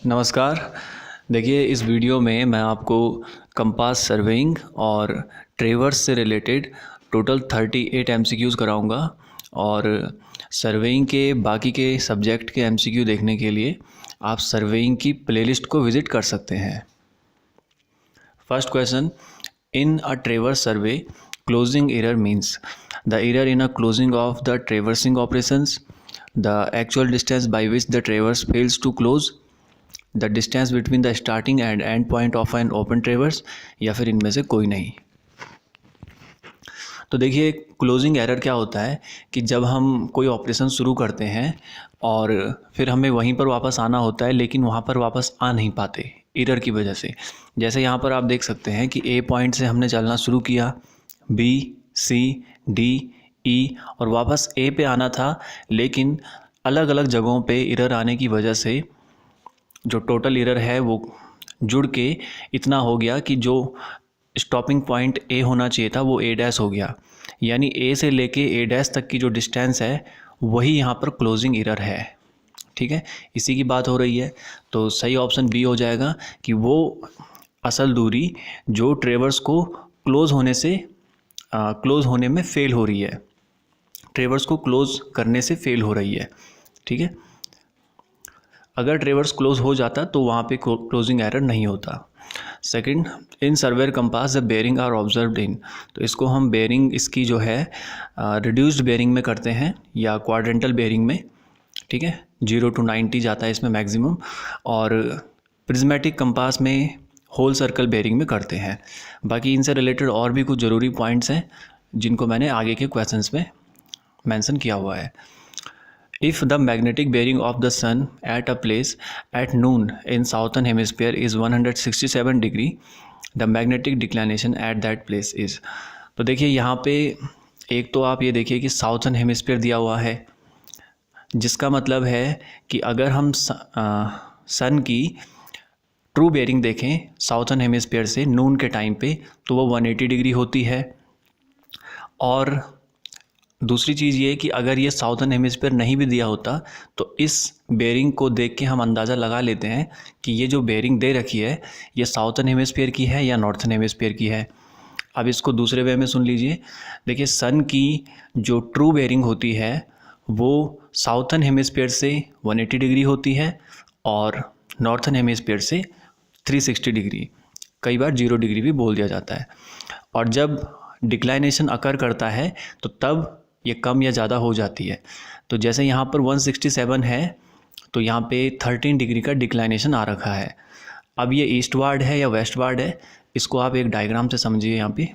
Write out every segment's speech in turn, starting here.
नमस्कार। देखिए, इस वीडियो में मैं आपको कंपास सर्वेइंग और ट्रेवर्स से रिलेटेड टोटल 38 एमसीक्यूज़ कराऊंगा। और सर्वेइंग के बाकी के सब्जेक्ट के एमसीक्यू देखने के लिए आप सर्वेइंग की प्लेलिस्ट को विज़िट कर सकते हैं। First question, in a traverse survey closing error means the error in a closing of the traversing operations, the actual distance by which the traverse fails to close, the distance between the starting and end point of an open traverse, या फिर इनमें से कोई नहीं। तो देखिए, closing error क्या होता है कि जब हम कोई ऑपरेशन शुरू करते हैं और फिर हमें वहीं पर वापस आना होता है, लेकिन वहाँ पर वापस आ नहीं पाते एरर की वजह से। जैसे यहाँ पर आप देख सकते हैं कि ए पॉइंट से हमने चलना शुरू किया, बी, सी, डी, ई और वापस ए पे आना था, लेकिन अलग अलग जगहों पे एरर आने की वजह से जो टोटल एरर है वो जुड़ के इतना हो गया कि जो स्टॉपिंग पॉइंट ए होना चाहिए था वो ए डैश हो गया। यानी ए से लेके ए डैश तक की जो डिस्टेंस है वही यहाँ पर क्लोजिंग एरर है। ठीक है, इसी की बात हो रही है। तो सही ऑप्शन बी हो जाएगा कि वो असल दूरी जो ट्रेवर्स को क्लोज होने में फेल हो रही है, ट्रेवर्स को क्लोज करने से फेल हो रही है। ठीक है, अगर ट्रेवर्स क्लोज हो जाता तो वहाँ पे क्लोजिंग एरर नहीं होता। Second, in surveyor compass the bearing are observed in, तो इसको हम बेरिंग इसकी जो है रिड्यूस्ड बेरिंग में करते हैं या क्वाड्रेंटल बेरिंग में। ठीक है, 0 to 90 जाता है इसमें मैक्सिमम, और प्रिज्मेटिक कंपास में होल सर्कल बेरिंग में करते हैं। बाकी इनसे रिलेटेड और भी कुछ ज़रूरी पॉइंट्स हैं जिनको मैंने आगे के क्वेश्चंस में मेंशन किया हुआ है। If the magnetic bearing of the sun at a place at noon in southern hemisphere is 167 degree, the magnetic declination at that place is। तो देखिए यहाँ पे एक तो आप ये देखिए कि साउथर्न हेमिस्फीयर दिया हुआ है, जिसका मतलब है कि अगर हम सन की ट्रू बेयरिंग देखें साउथर्न हेमिस्फीयर से नून के टाइम पे तो वो 180 डिग्री होती है। और दूसरी चीज़ ये कि अगर ये साउथर्न हेमिस्फीयर नहीं भी दिया होता तो इस बेयरिंग को देख के हम अंदाज़ा लगा लेते हैं कि ये जो बेयरिंग दे रखी है ये साउथर्न हेमिस्फीयर की है या नॉर्थर्न हेमिस्फीयर की है। अब इसको दूसरे वे में सुन लीजिए। देखिए, सन की जो ट्रू बेयरिंग होती है वो साउथर्न हेमिस्फीयर से 180 डिग्री होती है और नॉर्थर्न हेमिस्फीयर से 360 डिग्री, कई बार 0 डिग्री भी बोल दिया जाता है। और जब डिक्लाइनेशन अकर करता है तो तब ये कम या ज़्यादा हो जाती है। तो जैसे यहाँ पर 167 है तो यहाँ पे 13 डिग्री का डिक्लाइनेशन आ रखा है। अब ये ईस्टवार्ड है या वेस्टवार्ड है, इसको आप एक डायग्राम से समझिए। यहाँ पे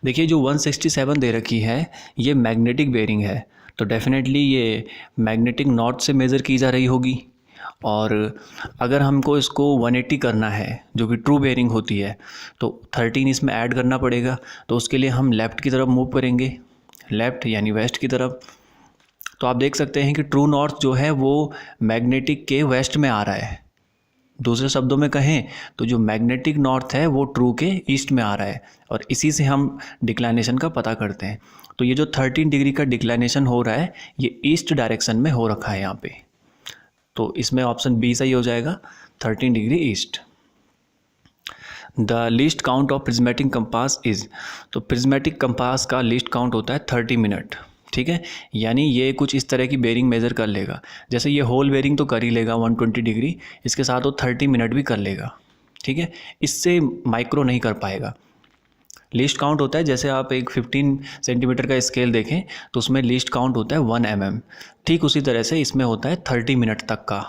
देखिए, जो 167 दे रखी है ये मैग्नेटिक बेयरिंग है, तो डेफिनेटली ये मैग्नेटिक नॉर्थ से मेज़र की जा रही होगी। और अगर हमको इसको 180 करना है जो कि ट्रू बेयरिंग होती है तो 13 इसमें ऐड करना पड़ेगा। तो उसके लिए हम लेफ़्ट की तरफ मूव करेंगे, लेफ़्ट यानी वेस्ट की तरफ। तो आप देख सकते हैं कि ट्रू नॉर्थ जो है वो मैग्नेटिक के वेस्ट में आ रहा है। दूसरे शब्दों में कहें तो जो मैग्नेटिक नॉर्थ है वो ट्रू के ईस्ट में आ रहा है, और इसी से हम डिक्लाइनेशन का पता करते हैं। तो ये जो 13 डिग्री का डिक्लाइनेशन हो रहा है ये ईस्ट डायरेक्शन में हो रखा है यहाँ पे, तो इसमें ऑप्शन बी सही हो जाएगा, 13 degree east. The least count of prismatic compass is, तो प्रिज्मेटिक कंपास का लीस्ट काउंट होता है 30 मिनट। ठीक है, यानी ये कुछ इस तरह की बेरिंग मेज़र कर लेगा। जैसे ये होल बेरिंग तो कर ही लेगा 120 डिग्री, इसके साथ वो 30 मिनट भी कर लेगा। ठीक है, इससे माइक्रो नहीं कर पाएगा। लीस्ट काउंट होता है, जैसे आप एक 15 सेंटीमीटर का स्केल देखें तो उसमें लीस्ट काउंट होता है 1 mm, ठीक उसी तरह से इसमें होता है 30 मिनट तक का।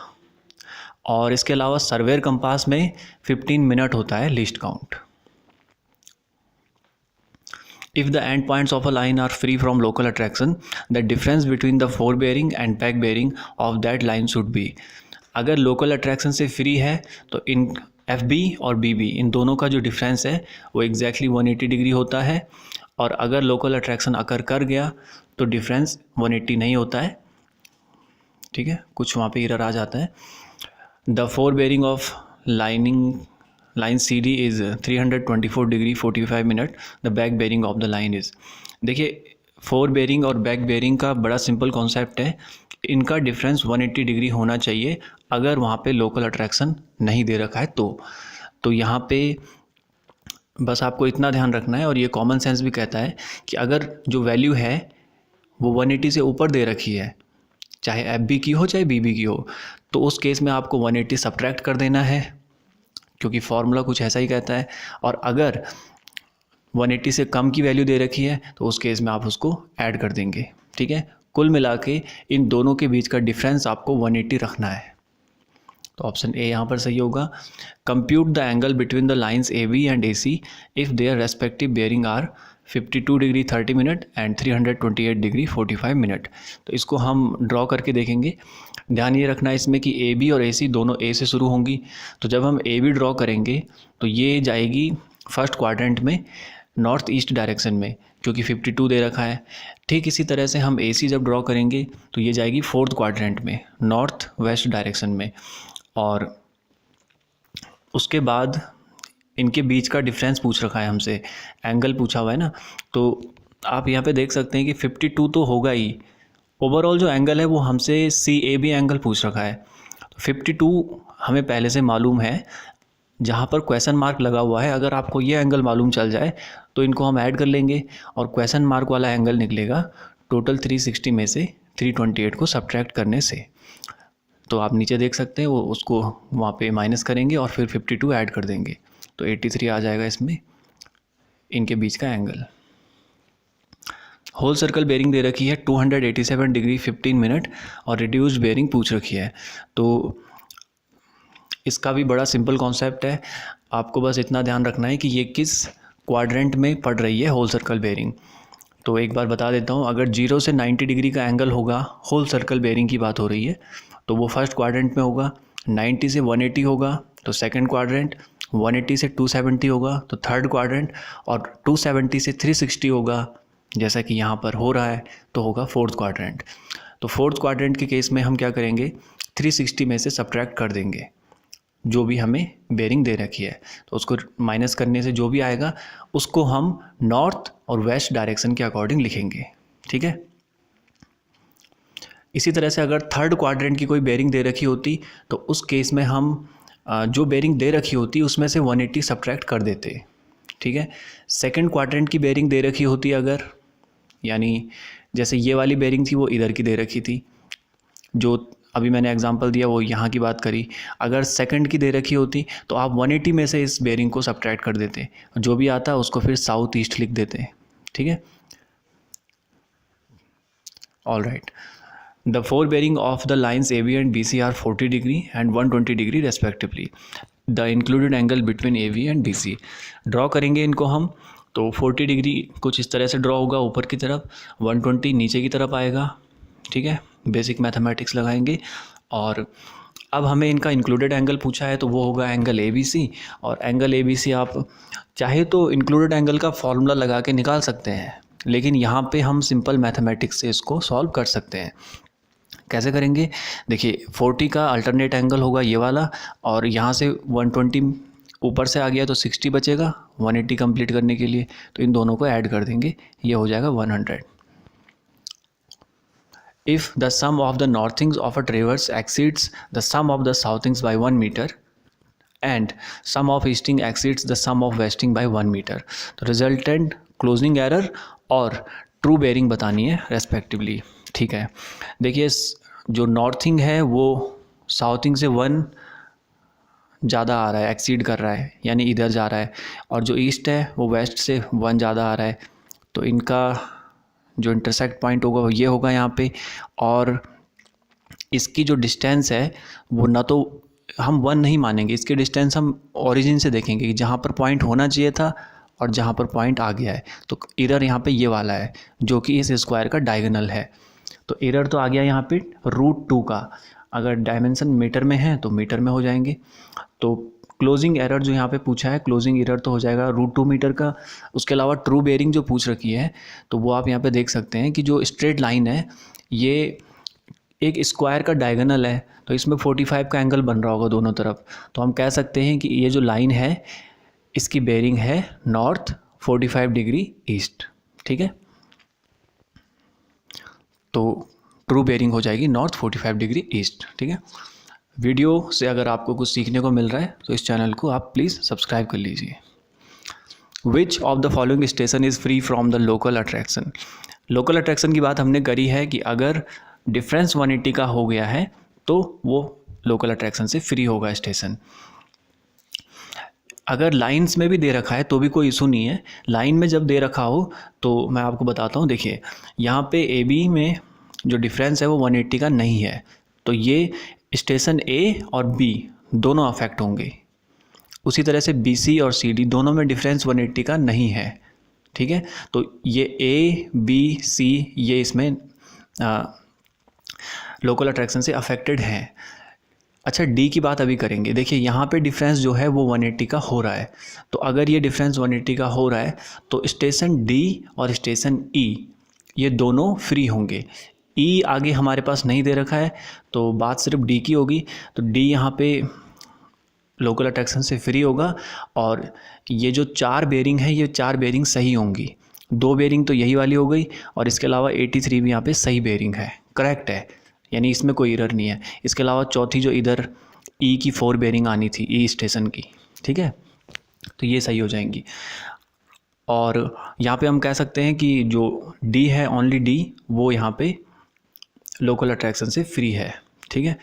और इसके अलावा सर्वेयर कंपास में 15 मिनट होता है least count. If the end points of a line are free from local attraction, the difference between the fore bearing and back bearing of that line should be। अगर local attraction से free है तो इन FB और BB इन दोनों का जो difference है वो एग्जैक्टली 180 डिग्री होता है। और अगर लोकल अट्रैक्शन अकर कर गया तो डिफरेंस 180 नहीं होता है। ठीक है, कुछ वहाँ पे एरर आ जाता है। The fore bearing of line CD is 324 degree 45 minute, the back bearing of the line is. देखिए, फोर बेयरिंग और बैक बेयरिंग का बड़ा सिंपल कॉन्सेप्ट है। इनका डिफरेंस 180 डिग्री होना चाहिए अगर वहाँ पे लोकल अट्रैक्शन नहीं दे रखा है तो यहाँ पे बस आपको इतना ध्यान रखना है, और ये कॉमन सेंस भी कहता है कि अगर जो वैल्यू है वो 180 से ऊपर दे रखी है, चाहे एफ बी की हो चाहे बी बी की हो, तो उस केस में आपको 180 सब्ट्रैक्ट कर देना है, क्योंकि फॉर्मूला कुछ ऐसा ही कहता है। और अगर 180 से कम की वैल्यू दे रखी है तो उस केस में आप उसको ऐड कर देंगे। ठीक है, कुल मिला के इन दोनों के बीच का डिफरेंस आपको 180 रखना है। तो ऑप्शन ए यहाँ पर सही होगा। Compute the angle between the lines A B and A C if their respective bearing are 52 degree 30 minute and 328 degree 45 minute. तो इसको हम ड्रॉ करके देखेंगे। ध्यान ये रखना है इसमें कि ए बी और ए सी दोनों ए से शुरू होंगी। तो जब हम ए बी ड्रॉ करेंगे तो ये जाएगी फर्स्ट क्वाड्रेंट में नॉर्थ ईस्ट डायरेक्शन में, क्योंकि 52 दे रखा है। ठीक इसी तरह से हम ए सी जब ड्रॉ करेंगे तो ये जाएगी फोर्थ क्वाड्रेंट में नॉर्थ वेस्ट डायरेक्शन में। और उसके बाद इनके बीच का डिफरेंस पूछ रखा है हमसे, एंगल पूछा हुआ है ना, तो आप यहाँ पे देख सकते हैं कि 52 तो होगा ही। ओवरऑल जो एंगल है वो हमसे सी ए बी एंगल पूछ रखा है। तो 52 हमें पहले से मालूम है, जहाँ पर क्वेश्चन मार्क लगा हुआ है अगर आपको ये एंगल मालूम चल जाए तो इनको हम ऐड कर लेंगे और क्वेश्चन मार्क वाला एंगल निकलेगा टोटल 360 में से 328 को सब्ट्रैक्ट करने से। तो आप नीचे देख सकते हैं वो उसको वहाँ पे माइनस करेंगे और फिर 52 ऐड कर देंगे, तो 83 आ जाएगा इसमें इनके बीच का एंगल। होल सर्कल बेयरिंग दे रखी है 287 डिग्री 15 मिनट और रिड्यूस्ड बेयरिंग पूछ रखी है। तो इसका भी बड़ा सिंपल कॉन्सेप्ट है, आपको बस इतना ध्यान रखना है कि ये किस क्वाड्रेंट में पड़ रही है होल सर्कल बेयरिंग। तो एक बार बता देता हूँ, अगर 0 से 90 डिग्री का एंगल होगा, होल सर्कल बेयरिंग की बात हो रही है, तो वो फर्स्ट क्वाड्रेंट में होगा। 90 से 180 होगा तो सेकंड क्वाड्रेंट, 180 से 270 होगा तो थर्ड क्वाड्रेंट, और 270 से 360 होगा जैसा कि यहाँ पर हो रहा है तो होगा फोर्थ क्वाड्रेंट। तो फोर्थ क्वाड्रेंट के केस में हम क्या करेंगे, 360 में से सब्ट्रैक्ट कर देंगे जो भी हमें बेयरिंग दे रखी है। तो उसको माइनस करने से जो भी आएगा उसको हम नॉर्थ और वेस्ट डायरेक्शन के अकॉर्डिंग लिखेंगे। ठीक है, इसी तरह से अगर थर्ड क्वाड्रेंट की कोई बेयरिंग दे रखी होती तो उस केस में हम जो बेयरिंग दे रखी होती उसमें से 180 सब्ट्रैक्ट कर देते। ठीक है, सेकंड क्वाड्रेंट की बेयरिंग दे रखी होती अगर, यानी जैसे ये वाली बेयरिंग थी वो इधर की दे रखी थी, जो अभी मैंने एग्जांपल दिया वो यहाँ की बात करी। अगर सेकंड की दे रखी होती तो आप 180 में से इस बेयरिंग को सब्ट्रैक्ट कर देते, जो भी आता उसको फिर साउथ ईस्ट लिख देते। ठीक है, all right. The four bearing of the lines AB and BC are 40 degree and 120 degree respectively. The included angle between AB and BC. Draw करेंगे इनको हम, तो 40 डिग्री कुछ इस तरह से ड्रॉ होगा ऊपर की तरफ, 120 नीचे की तरफ आएगा। ठीक है, बेसिक मैथमेटिक्स लगाएंगे। और अब हमें इनका इंक्लूडेड एंगल पूछा है तो वो होगा एंगल ABC। और एंगल ABC आप चाहे तो इंक्लूडेड एंगल का फॉर्मूला लगा के निकाल सकते हैं, लेकिन यहाँ पे हम सिंपल मैथमेटिक्स से इसको सॉल्व कर सकते हैं। कैसे करेंगे, देखिए 40 का अल्टरनेट एंगल होगा ये वाला, और यहाँ से 120 ऊपर से आ गया तो 60 बचेगा 180 कंप्लीट करने के लिए, तो इन दोनों को ऐड कर देंगे, ये हो जाएगा 100। If the sum of the northings of a traverse exceeds the sum of the southings by 1 metre and sum of easting exceeds the sum of westing by 1 metre, तो रिजल्टेंट क्लोजिंग एरर और true bearing बतानी है respectively. ठीक है, देखिए जो northing है वो साउथिंग से 1 ज़्यादा आ रहा है, एक्सीड कर रहा है, यानी इधर जा रहा है, और जो ईस्ट है वो वेस्ट से 1 ज़्यादा आ रहा है, तो इनका जो इंटरसेक्ट पॉइंट होगा वो ये होगा यहाँ पे। और इसकी जो डिस्टेंस है वो ना तो हम 1 नहीं मानेंगे, इसकी डिस्टेंस हम ओरिजिन से देखेंगे कि जहाँ पर पॉइंट होना चाहिए था और जहाँ पर पॉइंट आ गया है, तो इधर यहाँ पे ये वाला है जो कि इस स्क्वायर का डायगोनल है। तो एरर तो आ गया यहाँ पे √2 का, अगर डायमेंशन मीटर में है तो मीटर में हो जाएंगे। तो क्लोजिंग एरर जो यहाँ पे पूछा है, क्लोजिंग एरर तो हो जाएगा √2 मीटर का। उसके अलावा ट्रू बेयरिंग जो पूछ रखी है, तो वो आप यहाँ पे देख सकते हैं कि जो स्ट्रेट लाइन है ये एक स्क्वायर का डायगोनल है, तो इसमें 45 का एंगल बन रहा होगा दोनों तरफ। तो हम कह सकते हैं कि ये जो लाइन है इसकी बेयरिंग है नॉर्थ 45 डिग्री ईस्ट। ठीक है, तो ट्रू बेयरिंग हो जाएगी नॉर्थ 45 डिग्री ईस्ट। ठीक है, वीडियो से अगर आपको कुछ सीखने को मिल रहा है तो इस चैनल को आप प्लीज़ सब्सक्राइब कर लीजिए। विच of the following station is free from the local attraction. Local attraction की बात हमने करी है कि अगर डिफरेंस 180 का हो गया है तो वो लोकल अट्रैक्शन से फ्री होगा स्टेशन। अगर लाइंस में भी दे रखा है तो भी कोई इशू नहीं है। लाइन में जब दे रखा हो तो मैं आपको बताता हूँ, देखिए यहाँ पे ए बी में जो डिफरेंस है वो 180 का नहीं है, तो ये स्टेशन ए और बी दोनों अफेक्ट होंगे। उसी तरह से बी सी और सी डी दोनों में डिफरेंस 180 का नहीं है। ठीक है, तो ये ए बी सी ये इसमें लोकल अट्रैक्शन से अफेक्टेड हैं। अच्छा, डी की बात अभी करेंगे। देखिए यहाँ पे डिफरेंस जो है वो 180 का हो रहा है, तो अगर ये डिफरेंस 180 का हो रहा है तो स्टेशन डी और स्टेशन ई ये दोनों फ्री होंगे। ई आगे हमारे पास नहीं दे रखा है तो बात सिर्फ डी की होगी, तो डी यहाँ पे लोकल अट्रैक्शन से फ्री होगा। और ये जो 4 बेयरिंग है ये 4 बेयरिंग सही होंगी। 2 बेयरिंग तो यही वाली हो गई और इसके अलावा 83 भी यहाँ पे सही बेयरिंग है, करेक्ट है, यानी इसमें कोई एरर नहीं है। इसके अलावा चौथी जो इधर ई की 4 बेयरिंग आनी थी ई स्टेशन की, ठीक है, तो ये सही हो जाएंगी। और यहाँ पे हम कह सकते हैं कि जो डी है, ओनली डी, वो यहाँ पे लोकल अट्रैक्शन से फ्री है। ठीक है,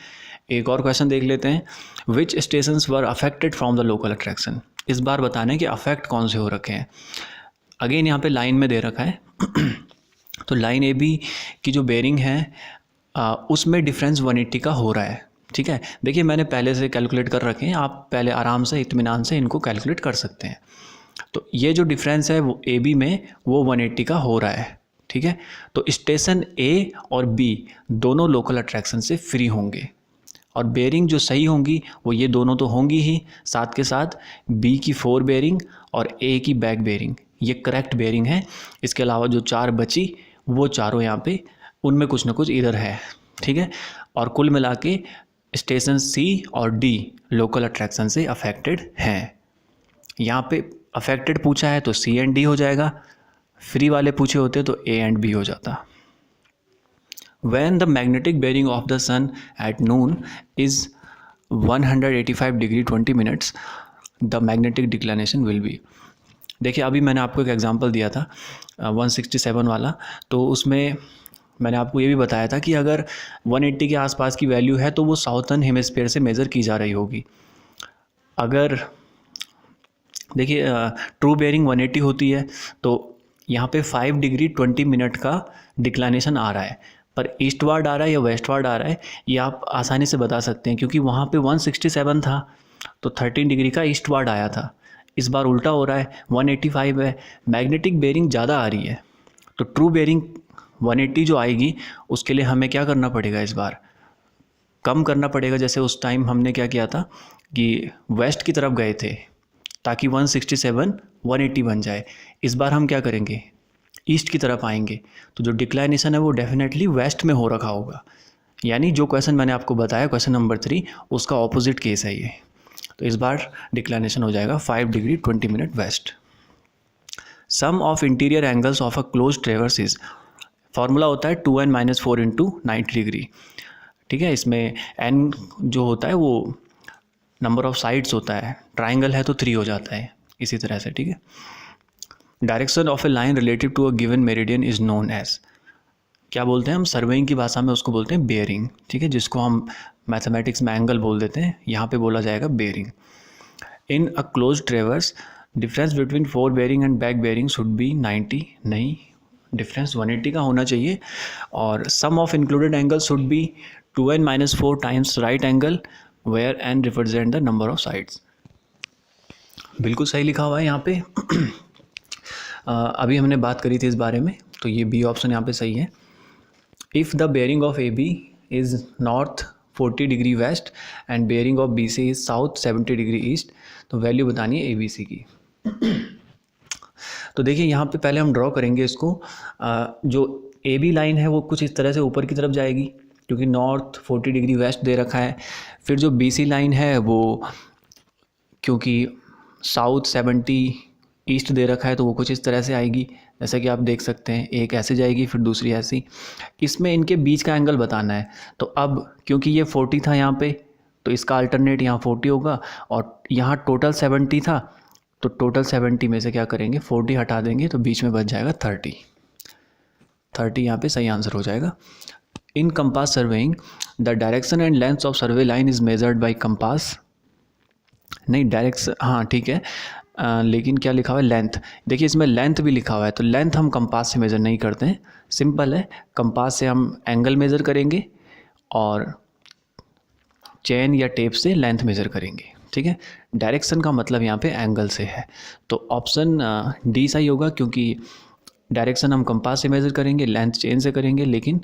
एक और क्वेश्चन देख लेते हैं। Which stations were affected from the local attraction. इस बार बताना है कि अफेक्ट कौन से हो रखे हैं। अगेन यहाँ पे लाइन में दे रखा है तो लाइन ए बी की जो बेयरिंग है उसमें डिफरेंस 180 का हो रहा है। ठीक है, देखिए मैंने पहले से कैलकुलेट कर रखे हैं, आप पहले आराम से इत्मीनान से इनको कैलकुलेट कर सकते हैं। तो ये जो डिफरेंस है वो ए बी में वो 180 का हो रहा है। ठीक है, तो स्टेशन ए और बी दोनों लोकल अट्रैक्शन से फ्री होंगे और बेयरिंग जो सही होंगी वो ये दोनों तो होंगी ही, साथ के साथ बी की 4 बेयरिंग और ए की बैक बेयरिंग ये करेक्ट बेयरिंग है। इसके अलावा जो 4 बची वो चारों यहाँ पे उनमें कुछ ना कुछ इधर है। ठीक है, और कुल मिला के स्टेशन सी और डी लोकल अट्रैक्शन से अफेक्टेड हैं। यहाँ पे अफेक्टेड पूछा है तो सी एंड डी हो जाएगा, फ्री वाले पूछे होते तो ए एंड बी हो जाता। When the magnetic bearing of the sun at noon is 185 degree 20 minutes, the magnetic declination will be। देखिए अभी मैंने आपको एक एग्जांपल दिया था 167 वाला, तो उसमें मैंने आपको ये भी बताया था कि अगर 180 के आसपास की वैल्यू है तो वो साउथर्न हेमिस्फीयर से मेज़र की जा रही होगी। अगर देखिए ट्रू बेयरिंग 180 होती है तो यहाँ पे 5 डिग्री 20 मिनट का डिक्लाइनेशन आ रहा है, पर ईस्टवार्ड आ रहा है या वेस्टवार्ड आ रहा है ये आप आसानी से बता सकते हैं, क्योंकि वहाँ पे 167 था तो 13 डिग्री का ईस्टवार्ड आया था। इस बार उल्टा हो रहा है, 185 है, मैग्नेटिक बेयरिंग ज़्यादा आ रही है, तो ट्रू बेयरिंग 180 जो आएगी उसके लिए हमें क्या करना पड़ेगा, इस बार कम करना पड़ेगा। जैसे उस टाइम हमने क्या किया था कि वेस्ट की तरफ गए थे ताकि 167 180 बन जाए। इस बार हम क्या करेंगे, ईस्ट की तरफ आएंगे, तो जो डिक्लाइनेशन है वो डेफिनेटली वेस्ट में हो रखा होगा। यानी जो क्वेश्चन मैंने आपको बताया क्वेश्चन नंबर 3 उसका ऑपोजिट केस है ये। तो इस बार डिक्लाइनेशन हो जाएगा 5 degree 20 minute west. Sum of interior angles of a close traverse is, formula होता है 2n-4 इंटू 90 डिग्री। ठीक है, इसमें n जो होता है वो नंबर ऑफ साइड्स होता है, ट्राइंगल है तो 3 हो जाता है, इसी तरह से। ठीक है, direction of a line relative to a given meridian is known as, क्या बोलते हैं हम सर्वेइंग की भाषा में उसको बोलते हैं बेयरिंग। ठीक है, जिसको हम मैथमेटिक्स में एंगल बोल देते हैं, यहाँ पे बोला जाएगा bearing. In a close traverse difference between 4 bearing and back bearing should be 90, नहीं, डिफरेंस 180 का होना चाहिए। और sum of included angle should be 2n-4 times right angle where n represent the number of sides. बिल्कुल सही लिखा हुआ है यहाँ पे अभी हमने बात करी थी इस बारे में, तो ये बी ऑप्शन यहाँ पे सही है। If the bearing of A B is north 40 degree west and bearing of B C is south 70 degree east, तो वैल्यू बतानी है ए बी सी की। तो देखिए यहाँ पे पहले हम ड्रॉ करेंगे इसको। जो ए बी लाइन है वो कुछ इस तरह से ऊपर की तरफ जाएगी क्योंकि नॉर्थ 40 डिग्री वेस्ट दे रखा है। फिर जो बी सी लाइन है वो क्योंकि साउथ 70 ईस्ट दे रखा है तो वो कुछ इस तरह से आएगी, जैसा कि आप देख सकते हैं, एक ऐसे जाएगी फिर दूसरी ऐसी। इसमें इनके बीच का एंगल बताना है। तो अब क्योंकि ये 40 था यहाँ पे, तो इसका अल्टरनेट यहाँ 40 होगा, और यहाँ टोटल 70 था, तो टोटल 70 में से क्या करेंगे, 40 हटा देंगे तो बीच में बच जाएगा 30 यहाँ पे सही आंसर हो जाएगा। In compass surveying the direction and length of survey line is measured by compass. नहीं डायरेक्शन, हाँ ठीक है, लेकिन क्या लिखा हुआ है, लेंथ। देखिए इसमें लेंथ भी लिखा हुआ है, तो लेंथ हम कंपास से मेज़र नहीं करते हैं, सिंपल है, कंपास से हम एंगल मेज़र करेंगे और चेन या टेप से लेंथ मेज़र करेंगे, ठीक है। डायरेक्शन का मतलब यहाँ पे एंगल से है, तो ऑप्शन डी सही होगा, क्योंकि डायरेक्शन हम कंपास से मेज़र करेंगे, लेंथ चेन से करेंगे, लेकिन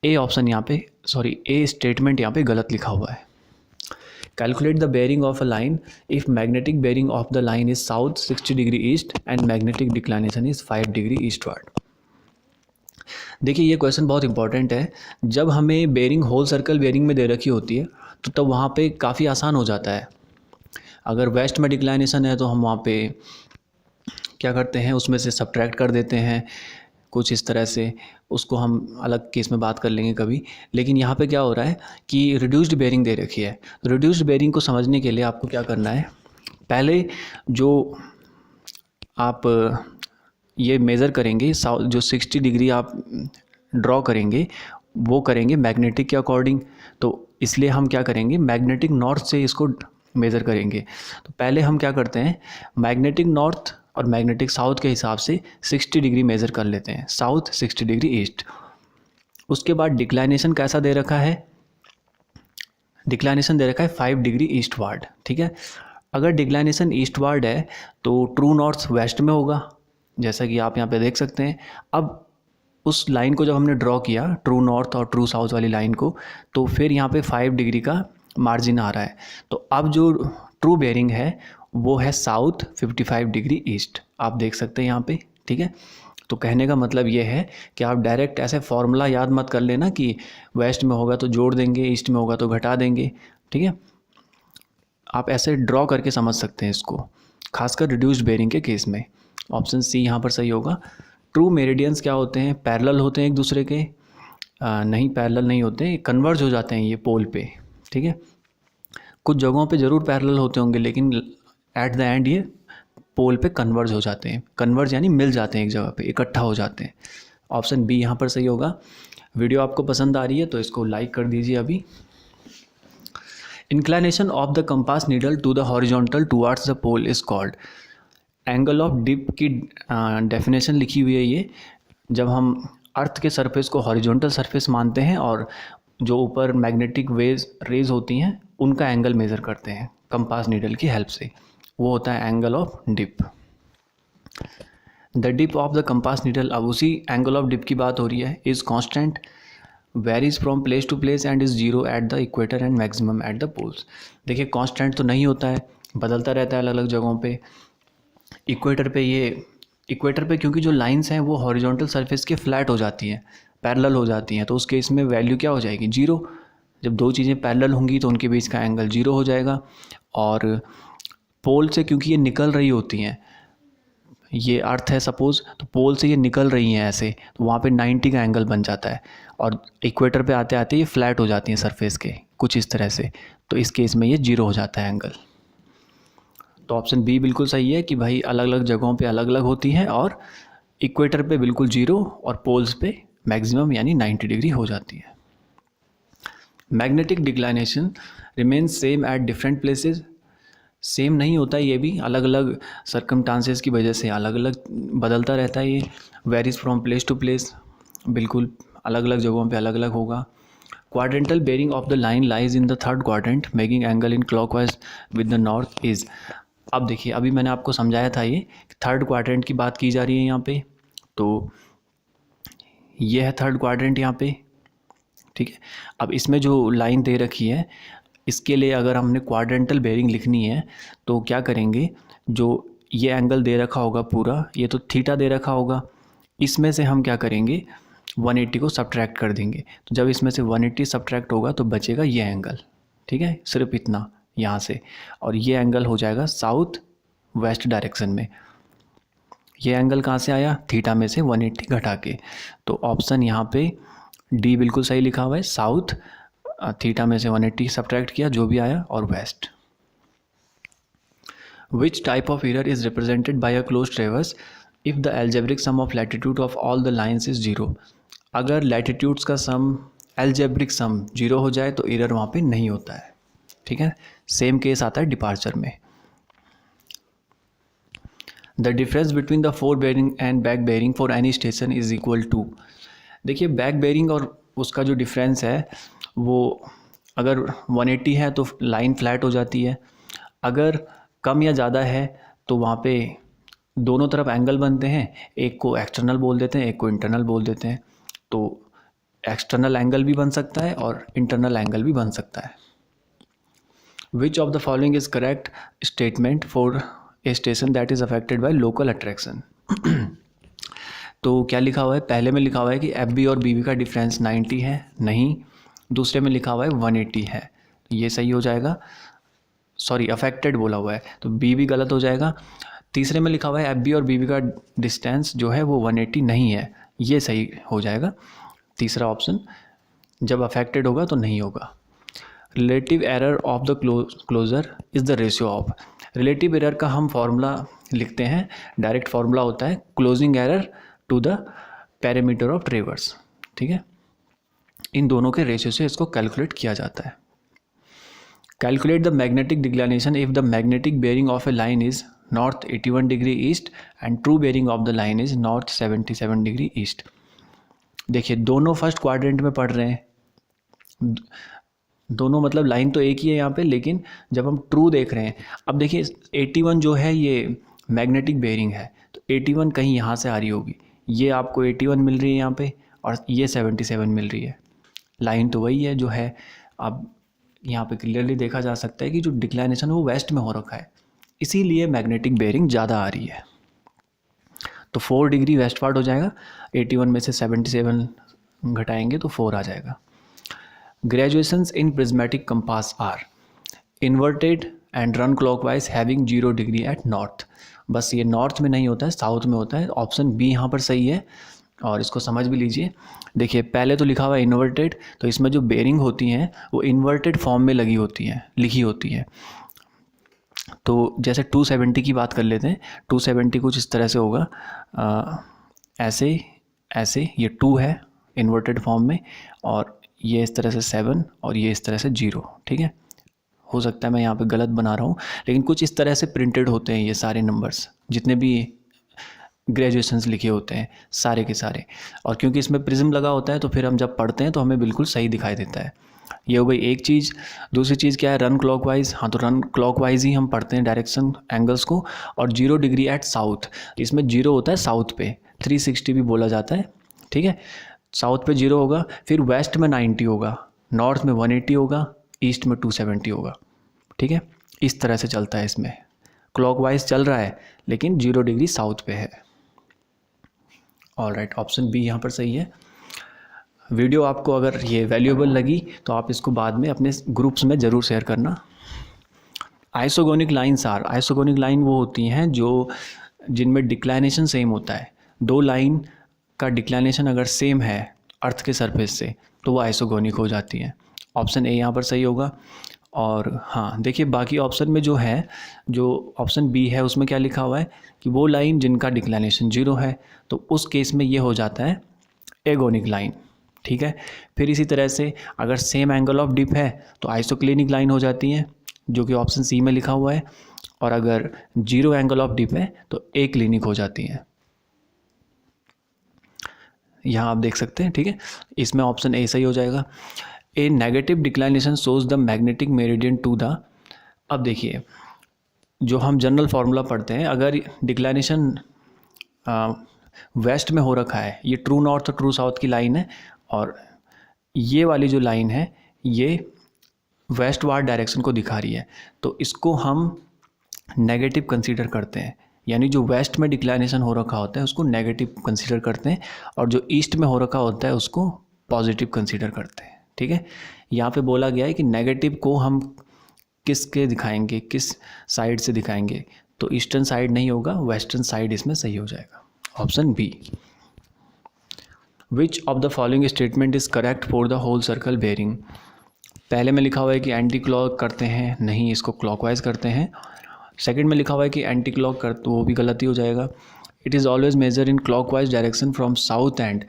ए ऑप्शन यहाँ पे, सॉरी ए स्टेटमेंट यहाँ पे गलत लिखा हुआ है। Calculate the bearing of a line if magnetic bearing of the line is south 60 degree east and magnetic declination is 5 degree eastward. देखिए ये क्वेश्चन बहुत इंपॉर्टेंट है। जब हमें बेयरिंग होल सर्कल बेयरिंग में दे रखी होती है तो तब वहाँ पे काफ़ी आसान हो जाता है। अगर वेस्ट में डिक्लाइनेशन है तो हम वहाँ पे क्या करते हैं, उसमें से सब्ट्रैक्ट कर देते हैं कुछ इस तरह से, उसको हम अलग केस में बात कर लेंगे कभी। लेकिन यहाँ पे क्या हो रहा है कि रिड्यूस्ड बेयरिंग दे रखी है। तो रिड्यूस्ड बेयरिंग को समझने के लिए आपको क्या करना है, पहले जो आप ये मेज़र करेंगे, जो 60 डिग्री आप ड्रॉ करेंगे वो करेंगे मैग्नेटिक के अकॉर्डिंग। तो इसलिए हम क्या करेंगे, मैग्नेटिक नॉर्थ से इसको मेज़र करेंगे। तो पहले हम क्या करते हैं, मैग्नेटिक नॉर्थ और मैग्नेटिक साउथ के हिसाब से 60 डिग्री मेज़र कर लेते हैं, साउथ 60 डिग्री ईस्ट। उसके बाद डिक्लाइनेशन कैसा दे रखा है, डिक्लाइनेशन दे रखा है 5 डिग्री ईस्टवार्ड, ठीक है। अगर डिक्लाइनेशन ईस्टवार्ड है तो ट्रू नॉर्थ वेस्ट में होगा, जैसा कि आप यहाँ पे देख सकते हैं। अब उस लाइन को जब हमने ड्रॉ किया, ट्रू नॉर्थ और ट्रू साउथ वाली लाइन को, तो फिर यहाँ पे 5 डिग्री का मार्जिन आ रहा है। तो अब जो ट्रू बेयरिंग है वो है साउथ 55 डिग्री ईस्ट, आप देख सकते हैं यहाँ पे, ठीक है। तो कहने का मतलब ये है कि आप डायरेक्ट ऐसे फॉर्मूला याद मत कर लेना कि वेस्ट में होगा तो जोड़ देंगे, ईस्ट में होगा तो घटा देंगे, ठीक है। आप ऐसे ड्रॉ करके समझ सकते हैं इसको, खासकर रिड्यूस्ड बेयरिंग के केस में। ऑप्शन सी यहाँ पर सही होगा। ट्रू मेरिडियंस क्या होते हैं, पैरेलल होते हैं एक दूसरे के, नहीं पैरेलल नहीं होते, कन्वर्ज हो जाते हैं ये पोल पे, ठीक है। कुछ जगहों पे ज़रूर पैरेलल होते होंगे लेकिन एट द एंड ये पोल पे कन्वर्ज हो जाते हैं। कन्वर्ज यानी मिल जाते हैं एक जगह पे, इकट्ठा हो जाते हैं। ऑप्शन बी यहाँ पर सही होगा। वीडियो आपको पसंद आ रही है तो इसको लाइक कर दीजिए अभी। Inclination of the compass needle to the horizontal towards the pole is called. Angle of dip की डेफिनेशन लिखी हुई है ये, जब हम अर्थ के सरफेस को हॉरिजॉन्टल सरफेस मानते हैं और जो ऊपर मैग्नेटिक रेज होती हैं उनका एंगल मेज़र करते हैं कंपास नीडल की हेल्प से, वो होता है angle of dip. The dip of the compass needle, अब उसी एंगल ऑफ डिप की बात हो रही है, is constant, varies from place to place and is zero at the equator and maximum at the poles. देखिए कांस्टेंट तो नहीं होता है, बदलता रहता है अलग अलग जगहों पे। इक्वेटर पे क्योंकि जो लाइंस हैं वो हॉरिजॉन्टल सरफेस के फ्लैट हो जाती हैं, पैरेलल हो जाती हैं, तो उस केस में वैल्यू क्या हो जाएगी, जीरो। जब दो चीज़ें पैरेलल होंगी तो उनके बीच का एंगल जीरो हो जाएगा। और पोल से क्योंकि ये निकल रही होती हैं, ये अर्थ है सपोज़, तो पोल से ये निकल रही हैं ऐसे, तो वहाँ पे 90 का एंगल बन जाता है। और इक्वेटर पे आते आते ये फ्लैट हो जाती हैं सरफेस के कुछ इस तरह से, तो इस केस में ये जीरो हो जाता है एंगल। तो ऑप्शन बी बिल्कुल सही है कि भाई अलग अलग जगहों पे अलग अलग होती हैं, और इक्वेटर पे बिल्कुल जीरो और पोल्स पे मैक्सिमम यानी 90 डिग्री हो जाती है। Magnetic declination remains same at different places. Same नहीं होता, ये भी अलग अलग सर्कमस्टांसेस की वजह से अलग अलग बदलता रहता है। ये varies from place to place, बिल्कुल अलग अलग जगहों पे अलग अलग होगा। Quadrantal bearing of the line lies in the third quadrant making angle in clockwise with the north is. अब देखिए अभी मैंने आपको समझाया था ये थर्ड क्वाड्रेंट की बात की जा रही है यहाँ पे, तो ये है थर्ड क्वाड्रेंट यहाँ पे, ठीक है। अब इसमें जो लाइन दे रखी है इसके लिए अगर हमने क्वाड्रेंटल बेयरिंग लिखनी है तो क्या करेंगे, जो ये एंगल दे रखा होगा पूरा, ये तो थीटा दे रखा होगा, इसमें से हम क्या करेंगे 180 को सब्ट्रैक्ट कर देंगे। तो जब इसमें से 180 सब्ट्रैक्ट होगा तो बचेगा ये एंगल, ठीक है, सिर्फ इतना यहाँ से, और ये एंगल हो जाएगा साउथ वेस्ट डायरेक्शन में। ये एंगल कहाँ से आया, थीटा में से 180 घटा के। तो ऑप्शन यहाँ पे डी बिल्कुल सही लिखा हुआ है, साउथ, थीटा में से 180 सब्ट्रैक्ट किया जो भी आया, और west. Which type of error is represented by a close traverse if the algebraic sum of latitude of all the lines is 0। अगर लैटिट्यूड्स का सम, एल्जेब्रिक सम 0 हो जाए तो एरर वहाँ पे नहीं होता है, ठीक है। सेम केस आता है डिपार्चर में। The difference between the fore bearing and back bearing for any station is equal to. देखिए बैक बेयरिंग और उसका जो डिफरेंस है वो अगर 180 है तो लाइन फ्लैट हो जाती है, अगर कम या ज़्यादा है तो वहाँ पे दोनों तरफ एंगल बनते हैं, एक को एक्सटर्नल बोल देते हैं, एक को इंटरनल बोल देते हैं। तो एक्सटर्नल एंगल भी बन सकता है और इंटरनल एंगल भी बन सकता है। विच of the following is correct statement for a station that is affected by local attraction. तो क्या लिखा हुआ है, पहले में लिखा हुआ है कि एफ बी और बी बी का डिफरेंस 90 है, नहीं। दूसरे में लिखा हुआ है 180 है, ये सही हो जाएगा, सॉरी अफेक्टेड बोला हुआ है तो बी भी गलत हो जाएगा। तीसरे में लिखा हुआ है एफ बी और बी बी का डिस्टेंस जो है वो 180 नहीं है, ये सही हो जाएगा तीसरा ऑप्शन, जब अफेक्टेड होगा तो नहीं होगा। Relative error of the closure is the ratio of. Relative error का हम फॉर्मूला लिखते हैं, डायरेक्ट फार्मूला होता है closing error to the parameter of traverse, ठीक है। इन दोनों के रेशियो से इसको कैलकुलेट किया जाता है। Calculate the magnetic declination if the magnetic bearing of a line is north 81 degree east and true bearing of the line is north 77 degree east. देखिए दोनों फर्स्ट क्वाड्रेंट में पढ़ रहे हैं, दोनों मतलब लाइन तो एक ही है यहाँ पे, लेकिन जब हम ट्रू देख रहे हैं, अब देखिए 81 जो है ये मैग्नेटिक बेयरिंग है, तो 81 कहीं यहाँ से आ रही होगी, ये आपको 81 मिल रही है यहाँ पे और ये 77 मिल रही है, लाइन तो वही है जो है। अब यहाँ पे क्लियरली देखा जा सकता है कि जो डिक्लाइनेशन है वो वेस्ट में हो रखा है, इसीलिए मैग्नेटिक बेयरिंग ज़्यादा आ रही है। तो 4 डिग्री वेस्ट पार्ट हो जाएगा, 81 में से 77 घटाएंगे तो 4 आ जाएगा। Graduations in prismatic compass are inverted and run clockwise having 0 degree at north। बस ये नॉर्थ में नहीं होता है, साउथ में होता है। ऑप्शन बी यहाँ पर सही है और इसको समझ भी लीजिए। देखिए पहले तो लिखा हुआ है इन्वर्टेड, तो इसमें जो बेयरिंग होती हैं वो इन्वर्टेड फॉर्म में लिखी होती हैं। तो जैसे 270 की बात कर लेते हैं, 270 कुछ इस तरह से होगा, ऐसे ऐसे, ये 2 है इन्वर्टेड फॉर्म में, और ये इस तरह से 7 और ये इस तरह से 0, ठीक है। हो सकता है मैं यहाँ पे गलत बना रहा हूँ, लेकिन कुछ इस तरह से प्रिंटेड होते हैं ये सारे नंबर्स, जितने भी ग्रेजुएशंस लिखे होते हैं सारे के सारे। और क्योंकि इसमें प्रिज्म लगा होता है तो फिर हम जब पढ़ते हैं तो हमें बिल्कुल सही दिखाई देता है। ये हो गई एक चीज़। दूसरी चीज़ क्या है, रन क्लॉकवाइज। हाँ तो रन क्लॉकवाइज ही हम पढ़ते हैं डायरेक्शन एंगल्स को। और 0 डिग्री एट साउथ, इसमें 0 होता है साउथ पे, 360 भी बोला जाता है, ठीक है। साउथ पे 0 होगा, फिर वेस्ट में 90 होगा, नॉर्थ में 180 होगा, ईस्ट में 270 होगा, ठीक है। इस तरह से चलता है, इसमें क्लॉकवाइज चल रहा है लेकिन 0 डिग्री साउथ पे है। ऑलराइट, ऑप्शन बी यहाँ पर सही है। वीडियो आपको अगर ये वैल्यूएबल लगी तो आप इसको बाद में अपने ग्रुप्स में ज़रूर शेयर करना। Isogonic lines are, isogonic line वो होती हैं जो जिनमें डिक्लाइनेशन सेम होता है। दो लाइन का डिक्लाइनेशन अगर सेम है अर्थ के सरफेस से तो वो आइसोगोनिक हो जाती है। ऑप्शन ए यहाँ पर सही होगा। और हाँ देखिए बाकी ऑप्शन में जो है, जो ऑप्शन बी है उसमें क्या लिखा हुआ है कि वो लाइन जिनका डिक्लाइनेशन 0 है, तो उस केस में ये हो जाता है एगोनिक लाइन, ठीक है। फिर इसी तरह से अगर सेम एंगल ऑफ डिप है तो आइसोक्लिनिक लाइन हो जाती है, जो कि ऑप्शन सी में लिखा हुआ है। और अगर 0 एंगल ऑफ डिप है तो एक्लिनिक हो जाती है, यहाँ आप देख सकते हैं, ठीक है। इसमें ऑप्शन ए सही हो जाएगा। A negative declination shows the magnetic meridian to the. अब देखिए जो हम जनरल फार्मूला पढ़ते हैं, अगर डिक्लाइनेशन वेस्ट में हो रखा है, ये ट्रू नॉर्थ और ट्रू साउथ की लाइन है, और ये वाली जो लाइन है ये वेस्ट वार्ड डायरेक्शन को दिखा रही है, तो इसको हम नेगेटिव कंसीडर करते हैं। यानी जो वेस्ट में डिक्लाइनेशन हो रखा होता है उसको नेगेटिव कंसीडर करते हैं, और जो ईस्ट में हो रखा होता है उसको पॉजिटिव कंसीडर करते हैं, ठीक है। यहाँ पे बोला गया है कि नेगेटिव को हम किसके दिखाएंगे, किस साइड से दिखाएंगे, तो ईस्टर्न साइड नहीं होगा, वेस्टर्न साइड इसमें सही हो जाएगा, option B. Which of the following statement is correct for the whole circle bearing. पहले में लिखा हुआ है कि एंटी क्लॉक करते हैं, नहीं, इसको क्लॉकवाइज करते हैं। सेकंड में लिखा हुआ है कि एंटी क्लॉक कर, तो वो भी गलती हो जाएगा। It is always measure in clockwise direction from south end,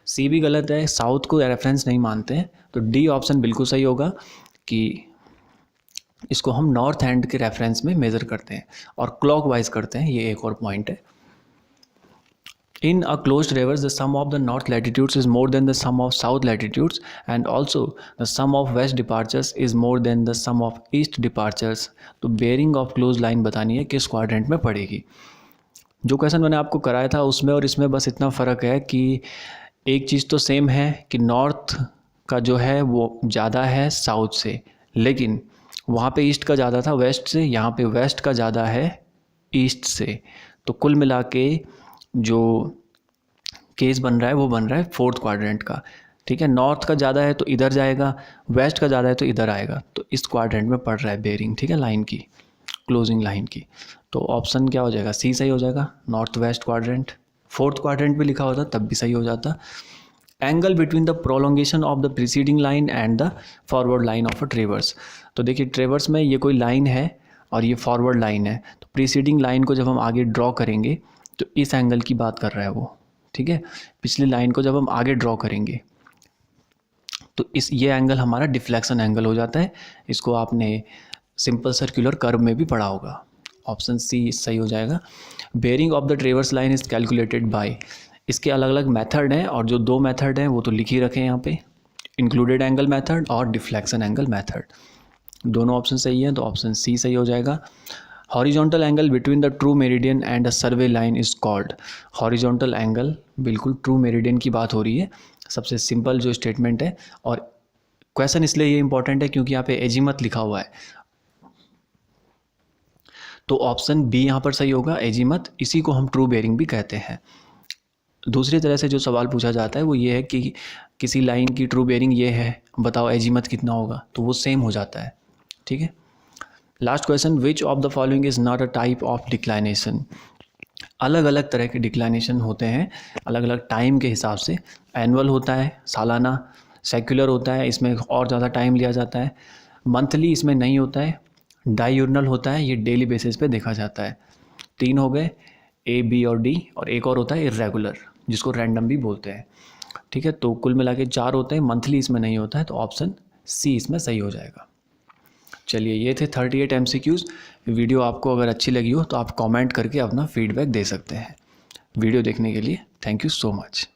C भी गलत है, साउथ को रेफरेंस नहीं मानते हैं। तो डी ऑप्शन बिल्कुल सही होगा कि इसको हम नॉर्थ एंड के रेफरेंस में मेज़र करते हैं और क्लॉकवाइज करते हैं, ये एक और पॉइंट है। In a closed reverse, the sum of the north latitudes is more than the sum of south latitudes, and also the sum of west departures is more than the sum of east departures. तो bearing of closed line बतानी है किस quadrant में पड़ेगी। जो question मैंने आपको कराया था उसमें और इसमें बस इतना फ़र्क है कि एक चीज़ तो सेम है कि नॉर्थ का जो है वो ज़्यादा है साउथ से, लेकिन वहाँ पे ईस्ट का ज़्यादा था वेस्ट से, यहाँ पे वेस्ट का ज़्यादा है ईस्ट से। तो कुल मिला के जो केस बन रहा है वो बन रहा है फोर्थ क्वाड्रेंट का, ठीक है। नॉर्थ का ज़्यादा है तो इधर जाएगा, वेस्ट का ज़्यादा है तो इधर आएगा, तो इस क्वाड्रेंट में पड़ रहा है बेयरिंग, ठीक है, लाइन की, क्लोजिंग लाइन की। तो ऑप्शन क्या हो जाएगा, सी सही हो जाएगा, north west quadrant. Fourth quadrant भी लिखा होता तब भी सही हो जाता। Angle between the prolongation of the preceding line and the forward line of a ट्रेवर्स। तो देखिए ट्रेवर्स में ये कोई लाइन है और ये फॉरवर्ड लाइन है, तो प्रीसीडिंग लाइन को जब हम आगे ड्रॉ करेंगे तो इस एंगल की बात कर रहा है वो, ठीक है। पिछली लाइन को जब हम आगे ड्रॉ करेंगे तो ये एंगल हमारा डिफ्लेक्शन एंगल हो जाता है। इसको आपने सिंपल सर्कुलर कर्व में भी पढ़ा होगा, ऑप्शन सी सही हो जाएगा। Bearing of the ट्रेवर्स line is calculated by, इसके अलग अलग मेथड हैं और जो दो मेथड हैं वो तो लिख ही रखे हैं यहाँ पे, इंक्लूडेड एंगल मेथड और डिफ्लेक्शन एंगल मेथड। दोनों ऑप्शन सही है, तो ऑप्शन सी सही हो जाएगा। Horizontal angle between the true meridian and a survey line is called, horizontal angle बिल्कुल ट्रू मेरिडियन की बात हो रही है, सबसे सिंपल जो स्टेटमेंट है। और क्वेश्चन इसलिए ये इंपॉर्टेंट है क्योंकि यहाँ पे एजीमत लिखा हुआ है, तो ऑप्शन बी यहाँ पर सही होगा, एजीमत। इसी को हम ट्रू बेयरिंग भी कहते हैं। दूसरी तरह से जो सवाल पूछा जाता है वो ये है कि किसी लाइन की ट्रू बेयरिंग ये है, बताओ एजीमत कितना होगा, तो वो सेम हो जाता है, ठीक है। Last question, which of the following is not a type of declination. अलग अलग तरह के डिक्लाइनेशन होते हैं अलग अलग टाइम के हिसाब से। एनुअल होता है, सालाना, सेक्युलर होता है, इसमें और ज़्यादा टाइम लिया जाता है। मंथली इसमें नहीं होता है। डाययूर्नल होता है, ये डेली बेसिस पे देखा जाता है। 3 हो गए, ए, बी और डी, और एक और होता है इर्रेगुलर जिसको रैंडम भी बोलते हैं, ठीक है। तो कुल मिला के 4 होते हैं, मंथली इसमें नहीं होता है, तो ऑप्शन सी इसमें सही हो जाएगा। चलिए ये थे 38 MCQs। वीडियो आपको अगर अच्छी लगी हो तो आप कमेंट करके अपना फीडबैक दे सकते हैं। वीडियो देखने के लिए थैंक यू सो मच।